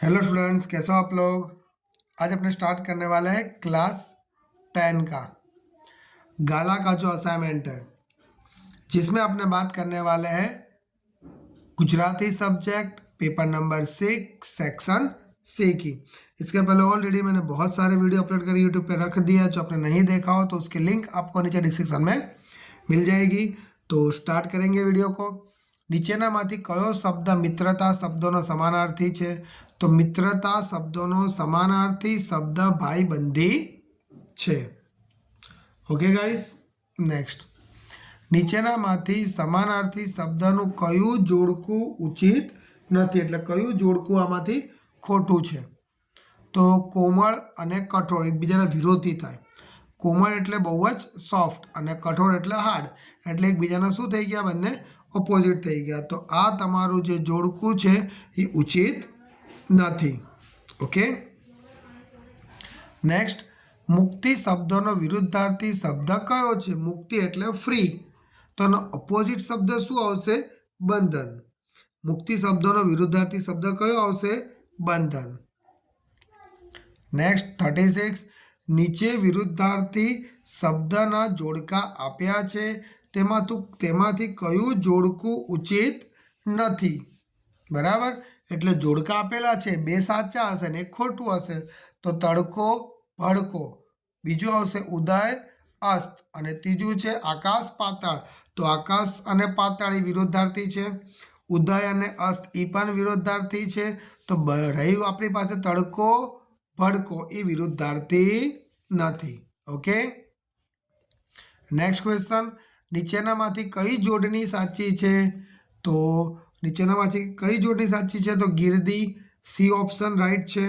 Hello students, कैसे हो आप लोग। आज अपने स्टार्ट करने वाले हैं क्लास 10 का गाला का जो असाइनमेंट है, जिसमें अपने बात करने वाले हैं Gujarati subject paper number 6 section C की। इसके पहले ऑलरेडी मैंने बहुत सारे वीडियो अपलोड कर यूट्यूब पे रख दिया। जो आपने नहीं देखा हो तो उसकी लिंक आपको नीचे डिस्क्रिप्शन में मिल जाएगी। तो स्टार्ट करेंगे वीडियो को। નીચેનામાંથી કયો શબ્દ મિત્રતા શબ્દોનો સમાનાર્થી છે? તો મિત્રતા શબ્દોનો સમાનાર્થી શબ્દ ભાઈબંધી છે. Okay guys, next. નીચેનામાંથી સમાનાર્થી શબ્દનું કયું જોડકું ઉચિત નથી, એટલે કયું જોડકું આમાંથી ખોટું છે? તો કોમળ અને કઠોળ એકબીજાના વિરોધી થાય. કોમળ એટલે બહુ જ સોફ્ટ અને કઠોળ એટલે હાર્ડ, એટલે એકબીજાના શું થઈ ગયા? બંને ઓપોઝિટ થઈ ગયા. તો આ તમારું જે જોડકું છે એ ઉચિત નથી. Okay, next. મુક્તિ શબ્દનો વિરુદ્ધાર્થી શબ્દ કયો છે? મુક્તિ એટલે ફ્રી, તો એનો ઓપોઝિટ શબ્દ શું આવશે? બંધન. મુક્તિ શબ્દનો વિરુદ્ધાર્થી શબ્દ કયો આવશે? બંધન. નેક્સ્ટ 36. નીચે વિરુદ્ધાર્થી શબ્દના જોડકા આપ્યા છે, તેમાંથી કયું જોડકું ઉચિત નથી? બરાબર, એટલે જોડકા આપેલા છે, બે સાચા હશે ને એક ખોટું હશે. તો તડકો ભડકો, બીજું આવશે ઉદય અસ્ત, અને ત્રીજું છે આકાશ પાતાળ. તો આકાશ અને પાતાળ એ વિરુદ્ધાર્થી છે. ઉદય અને અસ્ત એ પણ વિરુદ્ધાર્થી છે. તો રહ્યું આપણી પાસે તડકો ભડકો, એ વિરુદ્ધાર્થી નથી. Okay, next question. નીચેનામાંથી કઈ જોડણી સાચી છે? તો નીચેનામાંથી કઈ જોડણી સાચી છે? તો ગિરદી, સી ઓપ્શન રાઈટ છે.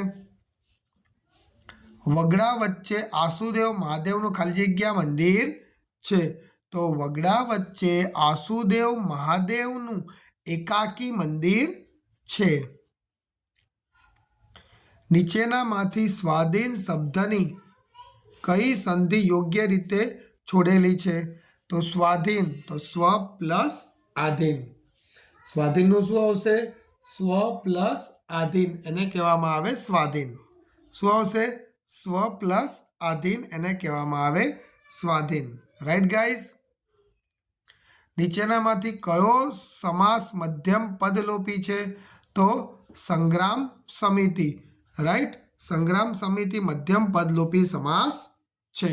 વગડા વચ્ચે આસુદેવ મહાદેવનું ખાલી જગ્યા મંદિર છે. તો વગડા વચ્ચે આસુદેવ મહાદેવનું એકાકી મંદિર છે. નીચેનામાંથી સ્વાધીન શબ્દની કઈ સંધિ યોગ્ય રીતે છોડેલી છે? તો સ્વાધીન, તો સ્વ પ્લસ આધીન. સ્વાધીનનું શું આવશે? સ્વ પ્લસ આધીન, એને કહેવામાં આવે સ્વાધીન. શું આવશે? સ્વ પ્લસ આધીન, એને કહેવામાં આવે સ્વાધીન. Right guys. નીચેનામાંથી કયો સમાસ મધ્યમ પદલોપી છે? તો સંગ્રામ સમિતિ. રાઈટ, સંગ્રામ સમિતિ મધ્યમ પદલોપી સમાસ છે.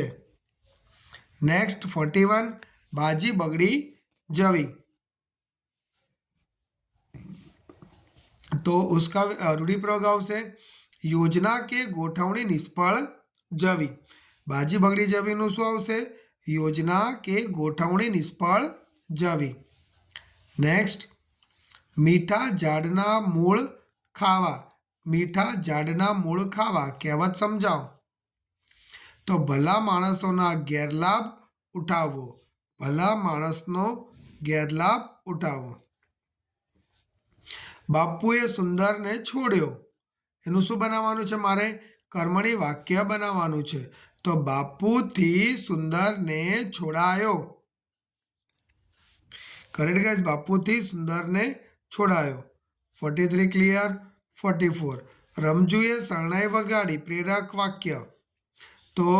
નેક્સ્ટ 41. બાજી બગડી જવી, તો उसका રૂઢિપ્રયોગ આવશે યોજના કે ગોઠવણી નિષ્ફળ જવી. બાજી બગડી જવીનું શું આવશે? યોજના કે ગોઠવણી નિષ્ફળ જવી. નેક્સ્ટ. મીઠા ઝાડના મૂળ ખાવા. મીઠા ઝાડના મૂળ ખાવા કહેવત સમજાવો. તો ભલા માણસોના ગેરલાભ ઉઠાવવો. ભલા માણસનો ગેરલાભ ઉઠાવવો. બાપુએ સુંદરને છોડ્યો, એનું શું બનાવવાનું છે? મારે કર્મણી વાક્ય બનાવવાનું છે. તો બાપુથી સુંદરને છોડાયો. કરેક્ટ ગાઈઝ, બાપુથી સુંદરને છોડાયો. 43 ક્લિયર. 44. રમજુએ શરણાઈ વગાડી, પ્રેરક વાક્ય. તો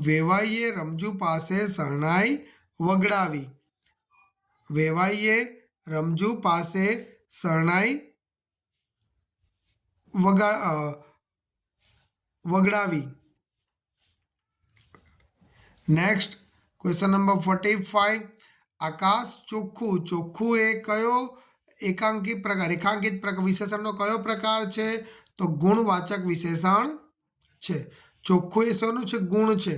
વેવાઈએ રમજુ પાસે શરણાઈ વગડાવી. વેવાઈએ રમજુ પાસે શરણાઈ વગડાવી. Next question number 45. આકાશ ચોખ્ખું. ચોખ્ખું એ કયો એકાંકિત પ્રકાર, રેખાંકિત વિશેષણનો કયો પ્રકાર છે? તો ગુણવાચક વિશેષણ છે. ચોખ્ખું એ શેનું છે? ગુણ છે.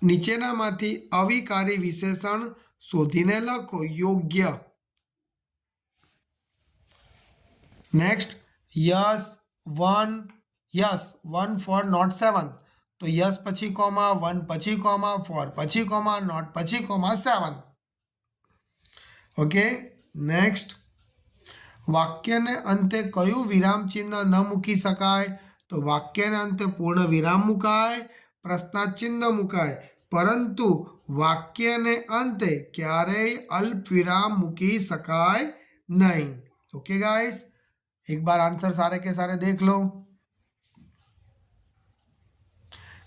નીચેનામાંથી અવિકારી વિશેષણ શોધીને લખો. યોગ્ય. નેક્સ્ટ. Yes 1 for not 7. તો યસ પછી કોમા, 1 પછી કોમા, 4 પછી કોમા, નોટ પછી કોમા, 7. Okay, next. વાક્યને અંતે કયું વિરામ ચિહ્ન ન મૂકી શકાય? તો વાક્યને અંતે પૂર્ણ વિરામ મુકાય, પ્રશ્નાર્થ ચિહ્ન મુકાય, પરંતુ વાક્યને અંતે ક્યારેય અલ્પ વિરામ મૂકી શકાય નહીં. ओके गाइस, एक बार आंसर सारे के सारे देख लो।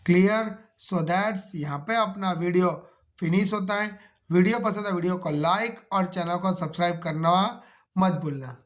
क्लियर? सो दैट्स यहाँ पे अपना वीडियो फिनिश होता है। वीडियो पसंद है वीडियो को लाइक और चैनल को सब्सक्राइब करना मत भूलना।